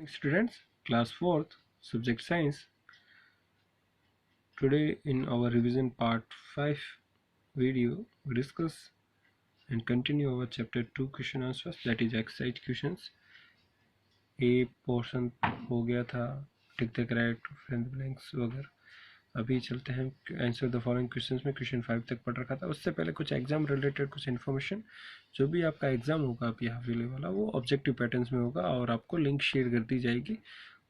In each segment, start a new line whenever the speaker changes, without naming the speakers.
morning students, class 4th, subject science. Today in our revision part 5 video we discuss and continue our chapter 2 question answers, that is exercise questions. A portion हो गया था, tick the correct, fill in the blanks वगैरह. अभी चलते हैं answer the following questions में. Question 5 तक पढ़ रखा था. उससे पहले कुछ एग्जाम रिलेटेड कुछ इन्फॉर्मेशन. जो भी आपका एग्जाम होगा अभी हाफ ईयरली वाला, वो ऑब्जेक्टिव पैटर्न्स में होगा और आपको लिंक शेयर कर दी जाएगी.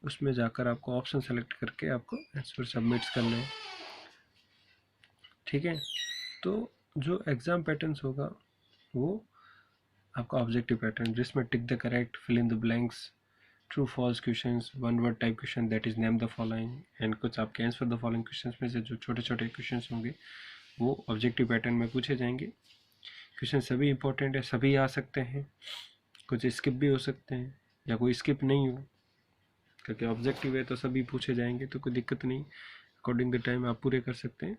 उसमें जाकर आपको ऑप्शन सेलेक्ट करके आपको आंसर सबमिट करना है. ठीक है, तो जो एग्जाम पैटर्न्स होगा वो आपका ऑब्जेक्टिव पैटर्न, जिसमें tick the correct, fill in the blanks, true false questions, one word type question, that is name the following, and कुछ आपके आंसर द फॉलोइंग क्वेश्चंस में से जो छोटे छोटे क्वेश्चंस होंगे वो ऑब्जेक्टिव पैटर्न में पूछे जाएंगे. क्वेश्चन सभी इंपॉर्टेंट है, सभी आ सकते हैं, कुछ स्किप भी हो सकते हैं या कोई स्किप नहीं हो, क्योंकि ऑब्जेक्टिव है तो सभी पूछे जाएंगे, तो कोई दिक्कत नहीं. अकॉर्डिंग द टाइम आप पूरे कर सकते हैं.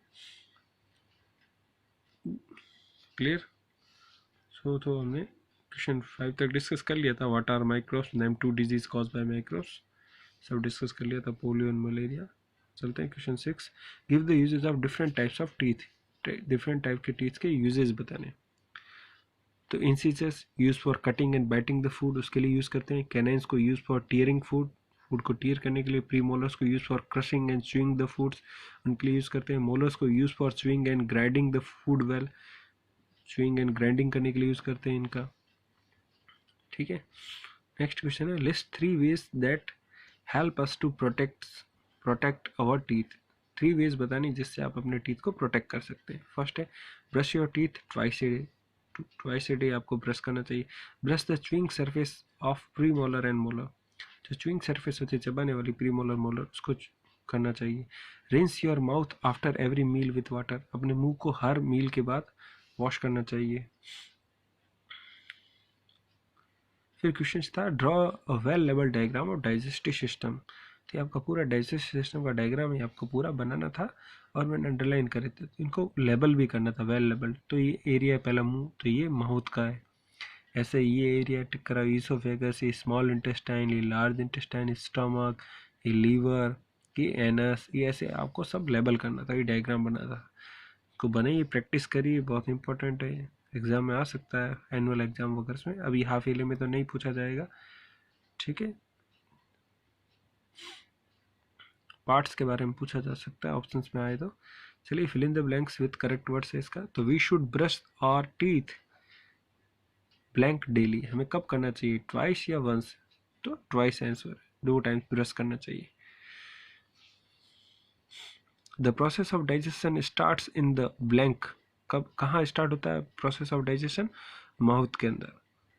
क्लियर. तो हमने क्वेश्चन 5 तक डिस्कस कर लिया था. What are microbes, name 2 disease cause by microbes, सब डिस्कस कर लिया था, पोलियो एंड मलेरिया. चलते हैं question 6. Give the uses of different types of teeth. Different type के टीथ के यूजेस बताने. तो incisors use for cutting and biting the food, उसके लिए यूज करते हैं. कैनाइन्स को use for tearing food, food को टीयर करने के लिए. प्रीमोलर्स को use for crushing and chewing the foods, उनके लिए यूज करते हैं. मोलर्स को use for chewing and grinding the food well, chewing and grinding करने के लिए यूज करते हैं इनका. ठीक है. नेक्स्ट क्वेश्चन है, list 3 ways that help us to protect our teeth. 3 ways बतानी जिससे आप अपने टीथ को प्रोटेक्ट कर सकते हैं. फर्स्ट है, brush your teeth twice a day आपको ब्रश करना चाहिए. Brush the chewing surface of pre molar and molar, जो च्यूइंग सरफेस होती है चबाने वाली, प्री मोलर मोलर, उसको करना चाहिए. Rinse your mouth after every meal with water, अपने मुंह को हर मील के बाद वॉश करना चाहिए. फिर क्वेश्चन था, draw a well label diagram of digestive system. तो आपका पूरा डाइजेस्टिव सिस्टम का डायग्राम ही आपको पूरा बनाना था और मैंने अंडरलाइन करे थे. इनको लेबल भी करना था, वेल लेबल. तो ये एरिया पहला मुंह, तो ये माउथ का है. ऐसे ये एरिया टिक करा, ईसोफेगस, ये स्मॉल इंटेस्टाइन, ये लार्ज इंटेस्टाइन, स्टमक, ये लीवर, ये एनस, ये ऐसे आपको सब लेबल करना था. ये डायग्राम बना था. को बनाइए, प्रैक्टिस करिए, बहुत इंपॉर्टेंट है. एग्जाम में आ सकता है, एनुअल एग्जाम वगैरह में. अभी हाफ ईयरली में तो नहीं पूछा जाएगा. ठीक है, पार्ट्स के बारे में पूछा जा सकता है ऑप्शंस में आए तो. चलिए, fill in the blanks with correct words है इसका. तो we should brush our teeth blank daily, हमें कब करना चाहिए, ट्वाइस या वंस. तो ट्वाइस आंसर, 2 टाइम्स ब्रश करना चाहिए. The process of digestion starts in the blank, कब कहाँ स्टार्ट होता है प्रोसेस ऑफ डाइजेशन, माउथ के अंदर.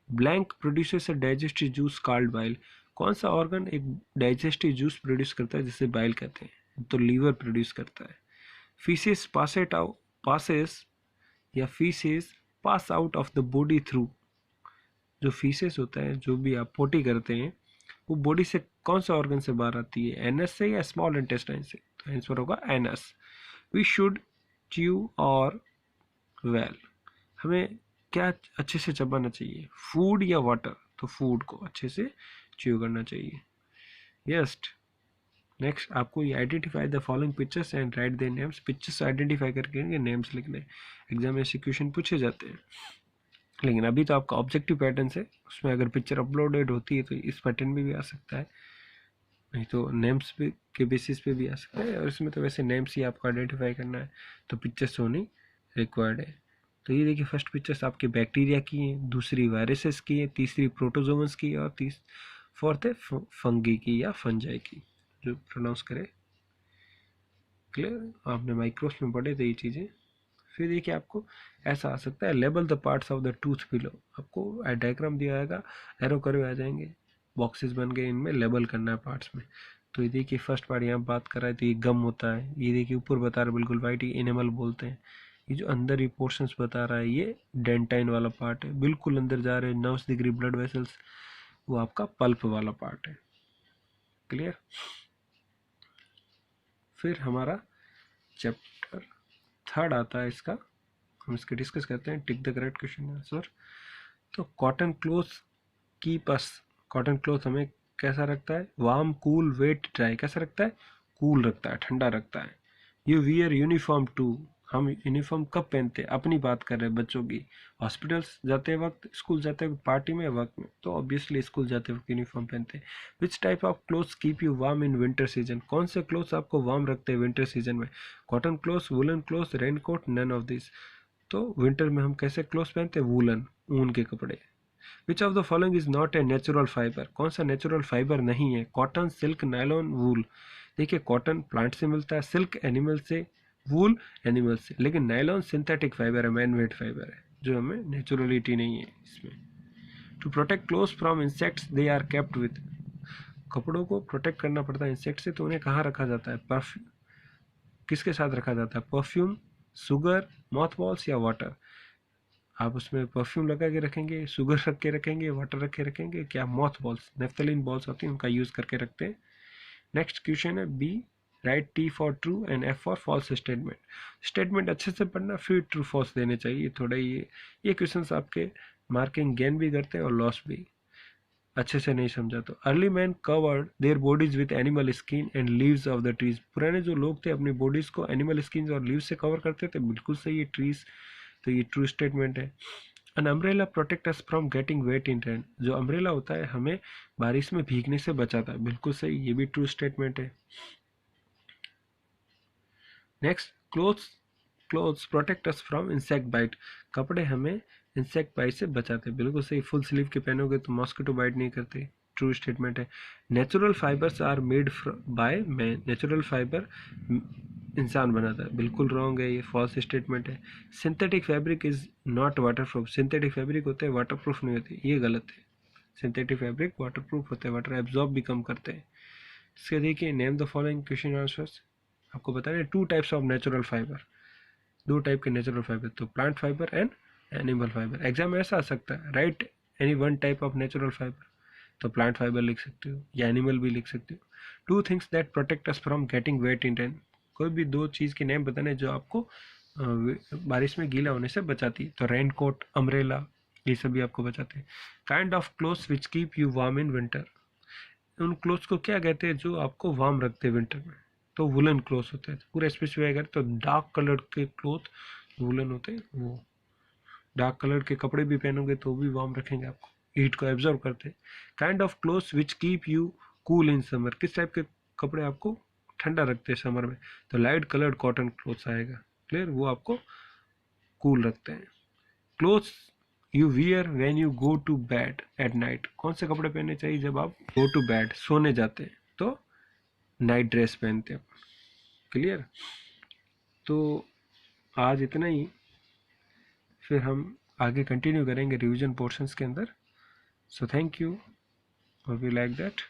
Blank produces a digestive juice called bile, कौन सा ऑर्गन एक डाइजेस्टिव जूस प्रोड्यूस करता है जिसे बाइल कहते हैं, तो लीवर प्रोड्यूस करता है. फीसेस पासेस या faeces pass out of the body through, जो फीसेस होता है, जो भी आप पोटी करते हैं, वो बॉडी से कौन सा ऑर्गन से बाहर आती है, एनस से या स्मॉल इंटेस्टाइन से. तो आंसर होगा एनस. वी शुड च्यू और वेल, हमें क्या अच्छे से चबाना चाहिए, फूड या वाटर. तो फूड को अच्छे से च्यू करना चाहिए. यस. नेक्स्ट, आपको ये identify the following pictures and right their names. Pictures identify करके इनके नेम्स लिखने. एग्जाम में ऐसे क्वेश्चन पूछे जाते हैं, लेकिन अभी तो आपका ऑब्जेक्टिव पैटर्न है, उसमें अगर पिक्चर अपलोडेड होती है तो इस पैटर्न में भी आ सकता है, नहीं तो नेम्स पे के बेसिस पे भी आ सकता है. और इसमें तो वैसे नेम्स ही आपको आइडेंटिफाई करना है, तो पिक्चर्स होनी रिक्वायर्ड है. तो ये देखिए, फर्स्ट पिक्चर्स आपके बैक्टीरिया की हैं, दूसरी वायरसेस की है, तीसरी प्रोटोजोमस की है, और फोर्थ है फंगी की या फंजाई की, जो प्रोनाउंस करे. क्लियर. आपने माइक्रोस में पढ़े थे ये चीज़ें. फिर देखिए, आपको ऐसा आ सकता है, label the parts of the tooth below. आपको डायग्राम दिया जाएगा, एरो करवे आ जाएंगे, बॉक्सेस बन गए, इनमें लेबल करना है पार्ट्स में. तो ये देखिए, फर्स्ट पार्ट यहाँ बात कर रहा है तो ये गम होता है. ये देखिए ऊपर बता रहा है बिल्कुल वाइट, ये एनिमल बोलते हैं. ये जो अंदर ये पोर्शंस बता रहा है, ये डेंटाइन वाला पार्ट है, बिल्कुल अंदर जा रहे हैं 9 डिग्री ब्लड वेसल्स, वो आपका पल्प वाला पार्ट है. क्लियर. फिर हमारा चैप्टर 3 आता है इसका, हम इसके डिस्कस करते हैं. Tick the correct question answer. तो cotton cloth keep us, cotton cloth हमें कैसा रखता है? Warm, cool, wet, dry. कैसा रखता है? कूल रखता है, ठंडा रखता है। यू वियर यूनिफॉर्म टू, हम यूनिफॉर्म कब पहनते हैं? अपनी बात कर रहे हैं बच्चों की। हॉस्पिटल्स जाते वक्त, स्कूल जाते वक्त, पार्टी में, वर्क में, तो ऑब्वियसली स्कूल जाते वक्त यूनिफॉर्म पहनते हैं। Which type of clothes keep you warm in winter season, कौन से क्लोथ्स आपको वार्म रखते हैं विंटर सीजन में? Cotton clothes, woollen clothes, raincoat, none of this. तो विंटर में हम कैसे क्लोथ्स पहनते हैं? वुलन, ऊन के कपड़े। Which of the following is not a natural fibre, कौन सा नेचुरल फाइबर नहीं है? कॉटन, सिल्क, नायलॉन, वूल। देखिए कॉटन प्लांट से मिलता है, सिल्क एनिमल से, वूल एनिमल से, लेकिन नायलॉन सिंथेटिक फाइबर है, मैन मेड फाइबर है, जो हमें नेचुरलिटी नहीं है इसमें। To protect clothes from insects they are kept with, कपड़ों को प्रोटेक्ट करना पड़ता है इंसेक्ट से, तो उन्हें कहाँ रखा जाता है? परफ्यूम, किसके साथ रखा जाता है? परफ्यूम, शुगर, मॉथ बॉल्स या वाटर। आप उसमें परफ्यूम लगा के रखेंगे, शुगर रख के रखेंगे, वाटर रख के रखेंगे, क्या मॉथ बॉल्स, नेफ्थलीन बॉल्स होती हैं, उनका यूज करके रखते हैं। नेक्स्ट क्वेश्चन है B, write T for true and F for false statement. Statement अच्छे से पढ़ना, फिर ट्रू फॉल्स देने चाहिए। थोड़ा ये क्वेश्चन आपके मार्किंग गेन भी करते हैं और लॉस भी, अच्छे से नहीं समझा तो। Early man covered their bodies with animal skin and leaves of the trees, पुराने जो लोग थे अपनी बॉडीज को एनिमल स्किन और लीव्स से कवर करते थे, बिल्कुल सही है, ट्रीज, तो ये ट्रू स्टेटमेंट है। An umbrella protect us from getting wait in rain, जो अम्ब्रेला होता है हमें बारिश में भीगने से बचाता है, बिल्कुल सही, ये भी ट्रू स्टेटमेंट है। Next, clothes, clothes protect us from insect bite, कपड़े हमें इंसेक्ट बाइट से बचाते हैं, बिल्कुल सही, फुल स्लीव के पहनोगे तो मॉस्किटो बाइट नहीं करते, ट्रू स्टेटमेंट है। Natural fibres are made by man, natural fibre इंसान बनाता है, बिल्कुल रॉन्ग है, ये फॉल्स स्टेटमेंट है। Synthetic fabric is not waterproof, synthetic fabric होते हैं वाटरप्रूफ नहीं होते, ये गलत है। सिंथेटिक फैब्रिक वाटरप्रूफ होते हैं, वाटर एब्जॉर्ब भी कम करते हैं। इसके देखिए, name the following question answers, आपको बताना है two types of natural fibre, दो टाइप के नेचुरल फाइबर, तो plant fibre and animal fibre. Exam में ऐसा आ सकता है, right any one type of natural fibre, तो प्लांट फाइबर लिख सकते हो या एनिमल भी लिख सकते हो। Two things that protect us from getting wait in rain, कोई भी दो चीज़ के नेम बताने जो आपको बारिश में गीला होने से बचाती है, तो रेन कोट, अम्ब्रेला, ये सभी आपको बचाते हैं। Kind of clothes which keep you warm in winter, उन क्लोथ्स को क्या कहते हैं जो आपको वार्म रखते हैं विंटर में? तो वुलन क्लोथ्स होते हैं, पूरा स्पेसिफाई करें तो डार्क कलर के क्लोथ वुलन होते हैं, वो डार्क कलर के कपड़े भी पहनोगे तो भी वार्म रखेंगे आपको, हीट को एब्जॉर्ब करते हैं। Kind of clothes which keep you cool in summer, किस टाइप के कपड़े आपको ठंडा रखते हैं समर में? तो लाइट कलर्ड कॉटन क्लोथ्स आएगा, क्लियर, वो आपको कूल रखते हैं। Clothes you wear when you go to bed at night, कौन से कपड़े पहनने चाहिए जब आप गो टू बेड, सोने जाते हैं? तो नाइट ड्रेस पहनते हैं, क्लियर। तो आज इतना ही, फिर हम आगे कंटिन्यू करेंगे रिवीजन पोर्शंस के अंदर। So thank you, hope you like that.